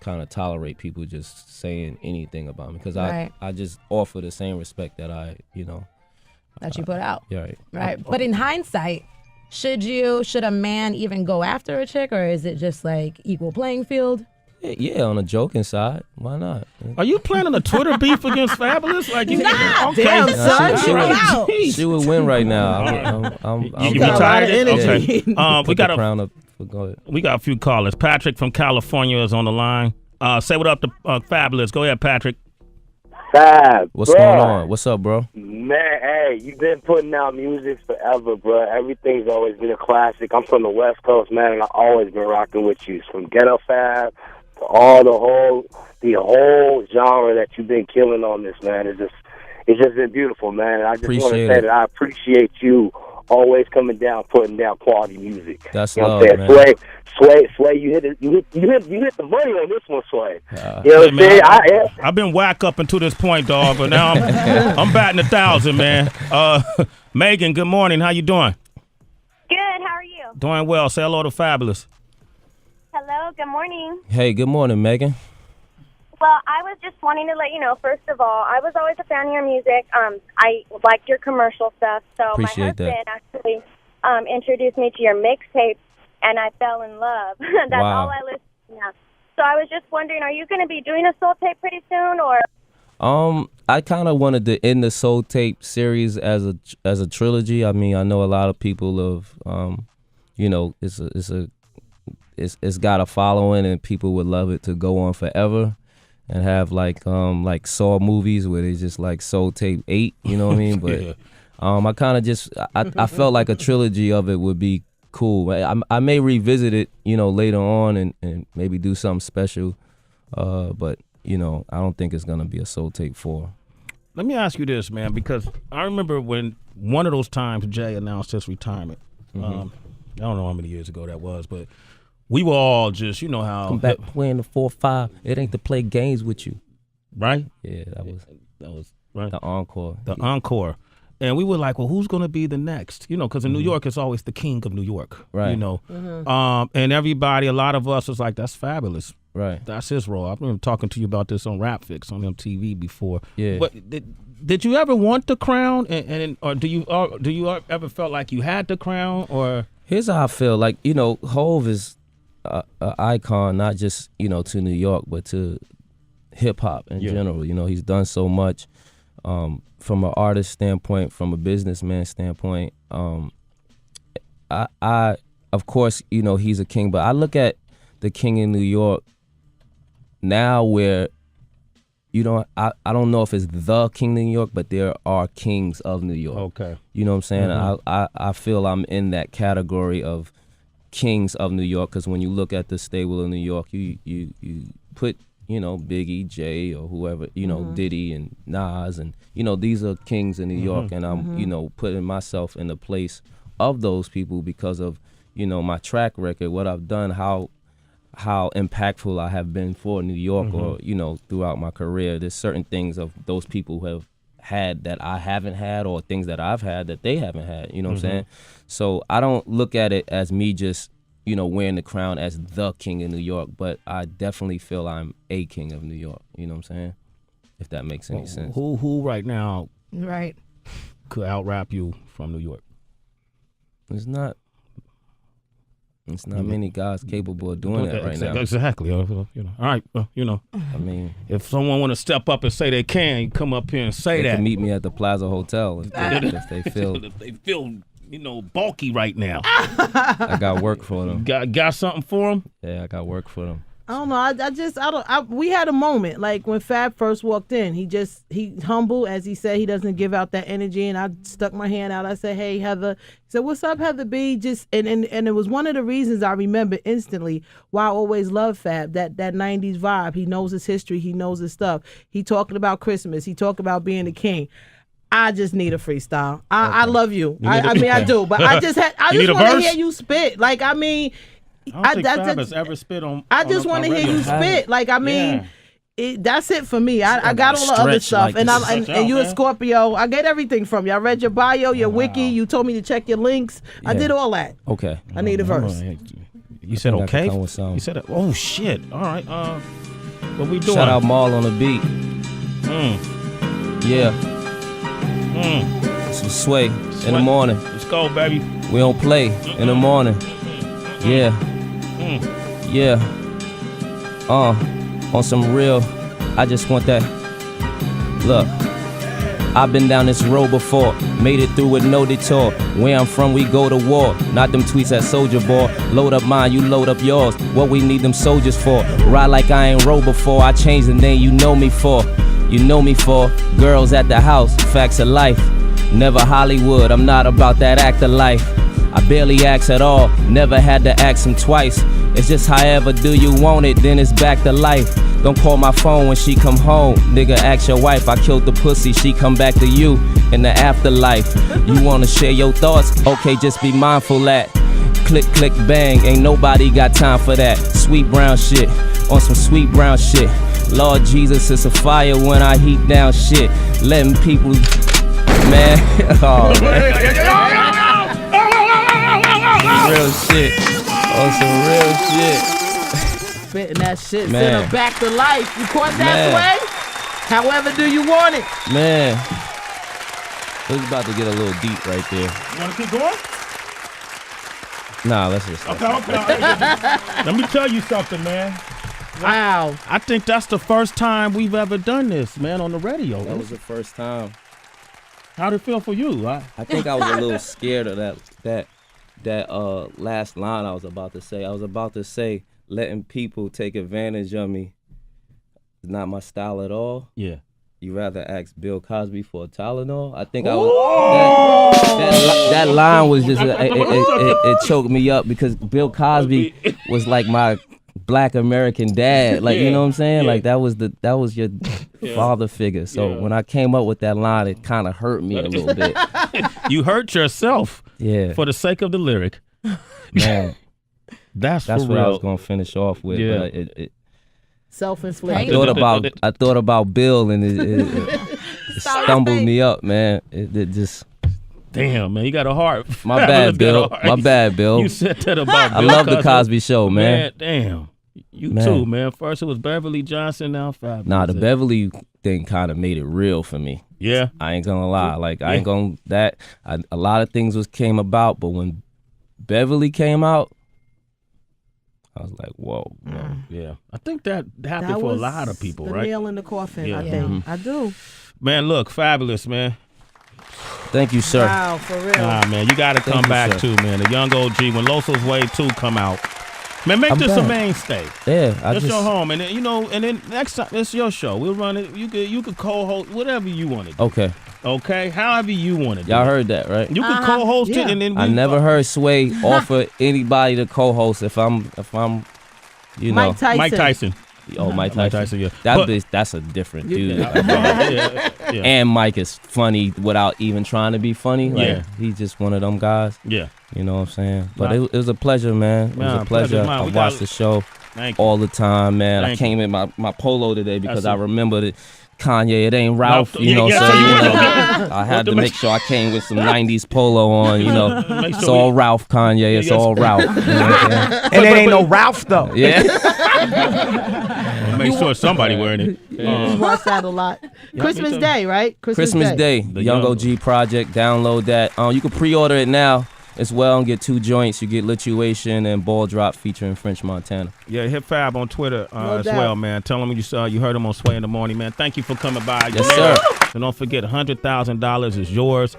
kind of tolerate people just saying anything about me because I just offer the same respect that that you put out. Yeah, right. But in hindsight, should a man even go after a chick, or is it just like equal playing field? Yeah, on a joking side, why not? Are you planning a Twitter beef against Fabolous? Like you damn son, she would win right now. You got a lot of energy. Okay. Go ahead. We got a few callers. Patrick from California is on the line. Say what up to Fabolous. Go ahead, Patrick. Fab, what's going on? What's up, bro? Man, hey, you've been putting out music forever, bro. Everything's always been a classic. I'm from the West Coast, man, and I've always been rocking with you. From Ghetto Fab to the whole genre that you've been killing on this, man. It's just been beautiful, man. And I just want to say that I appreciate you always coming down, putting down quality music. That's what I'm saying? Sway, you hit the money on this one, Sway. You know what I'm saying? I've been whack up until this point, dog, but now I'm batting 1,000, man. Megan, good morning. How you doing? Good. How are you? Doing well. Say hello to Fabolous. Hello. Good morning. Hey, good morning, Megan. Well, I was just wanting to let you know, first of all, I was always a fan of your music. I liked your commercial stuff. So Appreciate my husband actually introduced me to your mixtape, and I fell in love. That's all I listen to now. So I was just wondering, are you going to be doing a soul tape pretty soon, or? I kind of wanted to end the Soul Tape series as a trilogy. I mean, I know a lot of people have, you know, it's got a following, and people would love it to go on forever, and have like Saw movies where they just like Soul Tape 8. You know what I mean? But I kind of just I felt like a trilogy of it would be cool. I may revisit it, you know, later on and maybe do something special, but. You know, I don't think it's going to be a Soul Tape 4. Let me ask you this, man, because I remember when one of those times Jay announced his retirement. I don't know how many years ago that was, but we were all just, you know how. Come back playing the 4-5. It ain't to play games with you. Right? Yeah, that was right. The encore. The encore. And we were like, well, who's going to be the next? You know, because in New York, it's always the king of New York. Right. You know, and everybody, a lot of us was like, that's Fabolous. Right. That's his role. I've been talking to you about this on Rap Fix on MTV before. Yeah. But did you ever want the crown, or do you ever felt like you had the crown, or? Here's how I feel. Like, you know, Hov is an icon, not just, you know, to New York, but to hip hop in general. You know, he's done so much from an artist standpoint, from a businessman standpoint. I of course, you know, he's a king, but I look at the king in New York now where, you know, I don't know if it's the king of New York, but there are kings of New York. Okay. You know what I'm saying? I feel I'm in that category of kings of New York, because when you look at the stable of New York, you put, you know, Biggie, Jay, or whoever, you know, Diddy and Nas, and, you know, these are kings in New York, and I'm, you know, putting myself in the place of those people because of, you know, my track record, what I've done, how impactful I have been for New York, or, you know, throughout my career. There's certain things of those people who have had that I haven't had, or things that I've had that they haven't had, you know what I'm saying? So I don't look at it as me just, you know, wearing the crown as the king of New York, but I definitely feel I'm a king of New York, you know what I'm saying? If that makes any sense. Who right now could out-rap you from New York? It's not many guys capable of doing that right now. Exactly. You know. All right. You know. I mean, if someone want to step up and say they can, you come up here and say they that. can meet me at the Plaza Hotel if they feel. If they feel, you know, bulky right now. I got work for them. Got something for them? Yeah, I got work for them. I don't know. We had a moment like when Fab first walked in. He humble, as he said. He doesn't give out that energy. And I stuck my hand out. I said, "Hey, Heather." He said, "What's up, Heather B?" And it was one of the reasons I remember instantly why I always loved Fab. That 90s vibe. He knows his history. He knows his stuff. He talking about Christmas. He talking about being a king. I just need a freestyle. I love you. I do. But I just want to hear you spit. Like, I mean. I don't think Fab has ever spit on. I just want to hear you spit. Like, I mean, that's it for me. I got all the other stuff, like, and you a Scorpio. I get everything from you. I read your bio, your wiki. You told me to check your links. Yeah. I did all that. Okay. I need a verse. You said okay. You said oh shit. All right. What we doing? Shout out Maul on the beat. Yeah. Some sway in the morning. Let's go, baby. We don't play in the morning. Yeah. Yeah. On some real, I just want that. Look, I've been down this road before, made it through with no detour. Where I'm from, we go to war. Not them tweets at Soldier Boy. Load up mine, you load up yours. What we need them soldiers for? Ride like I ain't rode before. I changed the name you know me for. You know me for girls at the house, facts of life. Never Hollywood, I'm not about that actor life. I barely ask at all, never had to ask him twice. It's just however do you want it, then it's back to life. Don't call my phone when she come home. Nigga, ask your wife, I killed the pussy, she come back to you in the afterlife. You wanna share your thoughts? Okay, just be mindful that. Click, click, bang, ain't nobody got time for that. Sweet brown shit, on some sweet brown shit. Lord Jesus, it's a fire when I heat down shit. Letting people, man, oh man. Real shit. On some real shit. spitting that shit. Man. Send her back to life. You caught that way? However do you want it? Man. It was about to get a little deep right there. You want to keep going? Nah, let's just. Okay. Let me tell you something, man. Wow. I think that's the first time we've ever done this, man, on the radio. That was the first time. How'd it feel for you? I think I was a little scared of that last line I was about to say. I was about to say, letting people take advantage of me is not my style at all. Yeah. You rather ask Bill Cosby for a Tylenol? I think I was. That line was just it choked me up because Bill Cosby was like my Black American dad. Like you know what I'm saying? Yeah. Like that was your father figure. So when I came up with that line, it kind of hurt me a little bit. You hurt yourself. Yeah. For the sake of the lyric. Man. That's what real. I was gonna finish off with. Yeah. But it self-inflicted. I thought about Bill and it stumbled me up, man. It just. Damn, man, you got a heart. My bad, Bill. My bad, Bill. You said that about I Bill love the Cosby Show, man. Damn. You Man. too, man. First it was Beverly Johnson, now Fabolous. Nah, the Beverly thing kind of made it real for me. Yeah. I ain't gonna lie. Like I ain't gonna a lot of things came about, but when Beverly came out, I was like, whoa. Yeah. I think that happened for a lot of people, the right? nail in the coffin, Yeah. I think. I do. Man, look, Fabolous, man. Thank you, sir. Wow, for real. Nah, man, you got to come back sir. too, man. The young OG, when Loso's Way 2 come out, man, make I'm this a back. mainstay. Yeah, It's your home, and then, and then next time it's your show. We'll run it. You could co-host whatever you want to do. Okay. Okay, however you want to do. Y'all it. heard that, right? You could co-host it, and then I never heard Sway offer anybody to co-host if I'm you know. Mike Tyson. Mike Tyson. Oh, Mike Tyson. Mike Tyson, yeah. That's a different dude. Yeah. And Mike is funny without even trying to be funny. Like, Yeah. he's just one of them guys. Yeah. You know what I'm saying? But Nah. it was a pleasure, man. It was Nah, a pleasure. pleasure's mine. I We watched got- the show Thank you. all the time, man. Thank I came in my polo today because That's I it. remembered it. Kanye, it ain't Ralph, Yeah, you know, yeah, so yeah. you know, I had to make sure I came with some 90s polo on, you know. Make sure It's all Ralph, Kanye, it's Yes. all Ralph. You know what I'm saying? And it ain't no Ralph though. Yeah. Make sure somebody wearing it. You watch that a lot. Christmas too. Day, right? Christmas Day, the Young OG Project. Download that. You can pre-order it now as well and get 2 joints. You get Lituation and Ball Drop featuring French Montana. Yeah, hit Fab on Twitter No as doubt. well, man. Tell him you heard him on Sway in the Morning, man. Thank you for coming by. Yes, sir. And don't forget, $100,000 is yours.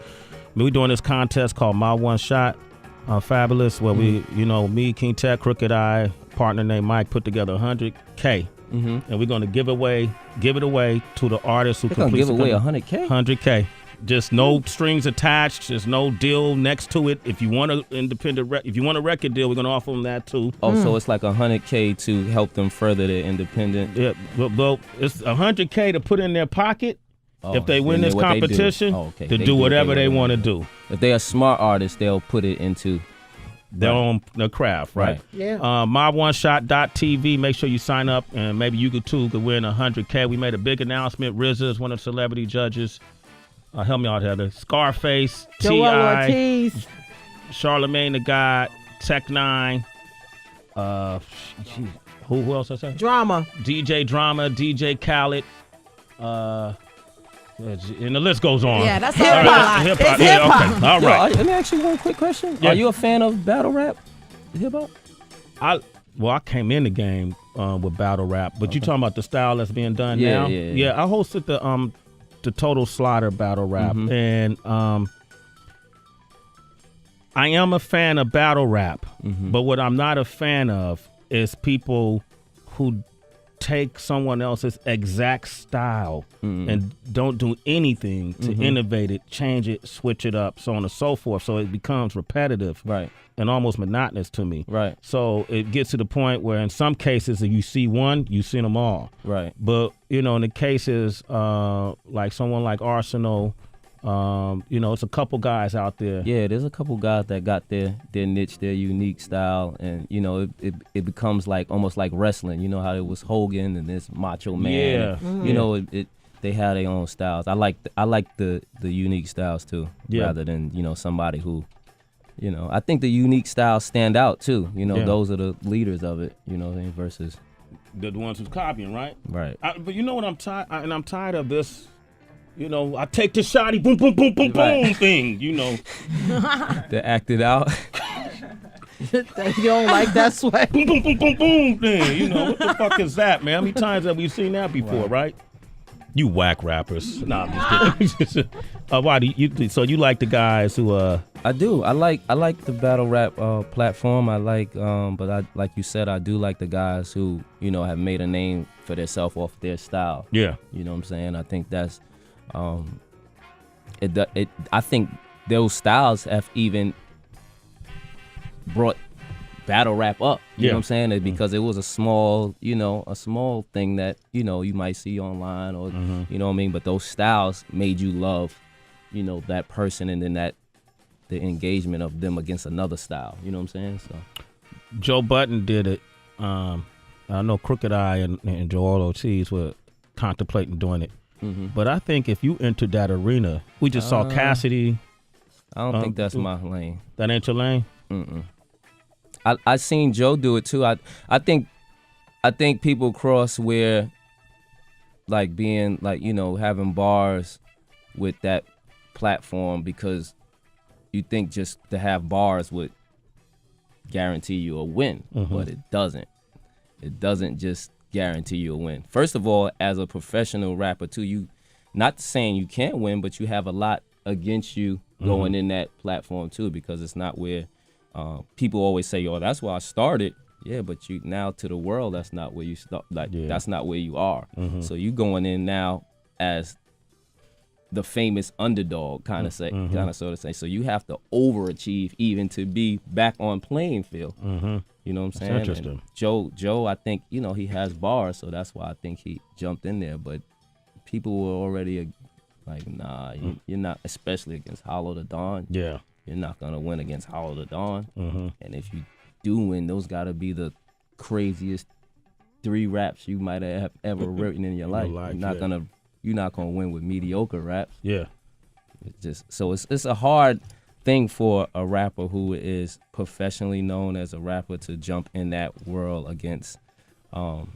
We're doing this contest called My One Shot, Fabolous, where we, me, King Tech, Crooked Eye, partner named Mike, put together $100K. And we're going to give it away to the artist who They're going to completes give away the $100K? $100K. Just no strings attached. There's no deal next to it. If you want a if you want a record deal, we're gonna offer them that too. Oh, so it's like $100K to help them further their independent. Yeah, well, it's $100K to put in their pocket if they win this what they do. competition Oh, okay. to They do what whatever they want to wanna do. If they're a smart artist, they'll put it into Their own their craft, right? Yeah. MyOneShot.tv. Make sure you sign up, and maybe you could win $100K. We made a big announcement. RZA is one of the celebrity judges. Help me out, Heather. Scarface, Joel T.I., Ortiz. Charlemagne the God, Tech Nine. Who else I said? Drama. DJ Drama, DJ Khaled. And the list goes on. Yeah, that's all all right. hip-hop. Hip-hop. It's Yeah, hip-hop. okay. All Yo, right. let me ask you one quick question. Yeah. Are you a fan of battle rap, hip hop? I came in the game with battle rap, but you talking about the style that's being done Yeah, now? yeah. I hosted the Total Slaughter battle rap, and I am a fan of battle rap, but what I'm not a fan of is people who take someone else's exact style and don't do anything to innovate it, change it, switch it up, so on and so forth. So it becomes repetitive, Right. and almost monotonous to me. Right. So it gets to the point where in some cases, if you see one, you've seen them all. Right. But, in the cases like someone like Arsenal, it's a couple guys out there. Yeah, there's a couple guys that got their niche, their unique style, and it becomes like almost like wrestling. You know how it was Hogan and this Macho Man. Yeah. They have their own styles. I like the unique styles too, rather than somebody who, I think the unique styles stand out too. Yeah. Those are the leaders of it. Versus the ones who's copying, right? Right. But you know what I'm tired, and I'm tired of this. You know, I take the shotty, boom, boom, boom, boom, boom thing. You know, they acted out. You don't like that sweat? Boom, boom, boom, boom, boom thing. You know, what the fuck is that, man? How many times have we seen that before, right? You whack rappers. Nah, I'm just kidding. Why do you? So you like the guys who? I do. I like the battle rap platform. I like, but I like you said, I do like the guys who have made a name for themselves off their style. Yeah. You know what I'm saying? I think that's, I think those styles have even brought battle rap up. You know what I'm saying? Because it was a small thing that you might see online or you know what I mean. But those styles made you love, that person, and then the engagement of them against another style. You know what I'm saying? So Joe Budden did it. I know Crooked Eye and Joel Ortiz were contemplating doing it. But I think if you entered that arena, we just saw Cassidy. I don't think that's my lane. That ain't your lane? I seen Joe do it too. I think people cross where, like, being like having bars with that platform, because you think just to have bars would guarantee you a win, but it doesn't. It doesn't just guarantee you a win. First of all, as a professional rapper too, you not saying you can't win, but you have a lot against you going in that platform too, because it's not where people always say, "Oh, that's where I started." Yeah, but you now to the world, that's not where you start. Like that's not where you are. So you going in now as the famous underdog, kind of sort of say. So you have to overachieve even to be back on playing field. You know what I'm saying? That's interesting. And Joe, I think he has bars, so that's why I think he jumped in there. But people were already like, nah, you're not, especially against Hollow the Dawn. Yeah. You're not going to win against Hollow the Dawn. And if you do win, those got to be the craziest 3 raps you might have ever written in your life. You're not gonna win with mediocre raps. Yeah. It's just, so it's a hard thing for a rapper who is professionally known as a rapper to jump in that world against. And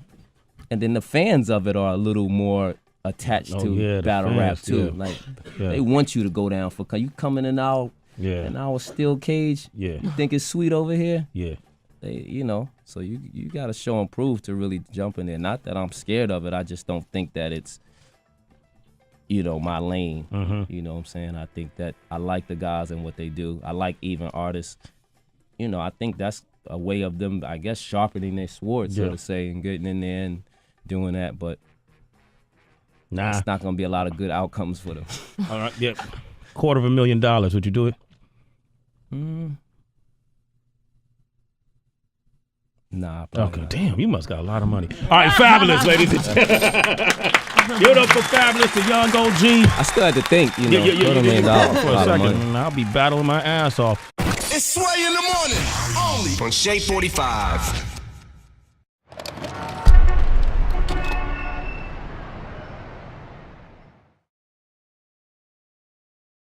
then the fans of it are a little more attached to battle rap too. Yeah. Like they want you to go down for you coming in our steel cage. Yeah. You think it's sweet over here? Yeah. They, so you gotta show and prove to really jump in there. Not that I'm scared of it. I just don't think that it's my lane. You know what I'm saying? I think that I like the guys and what they do. I like even artists. I think that's a way of them, I guess, sharpening their sword, so to say, and getting in there and doing that. But it's not going to be a lot of good outcomes for them. All right, yeah. $250,000, would you do it? Nah. Okay, damn, you must got a lot of money. All right, Fabolous, ladies and gentlemen. Give it up for Fabolous, the young OG. I still had to think, for a second. I'll be battling my ass off. It's Sway in the morning, only on Shea 45.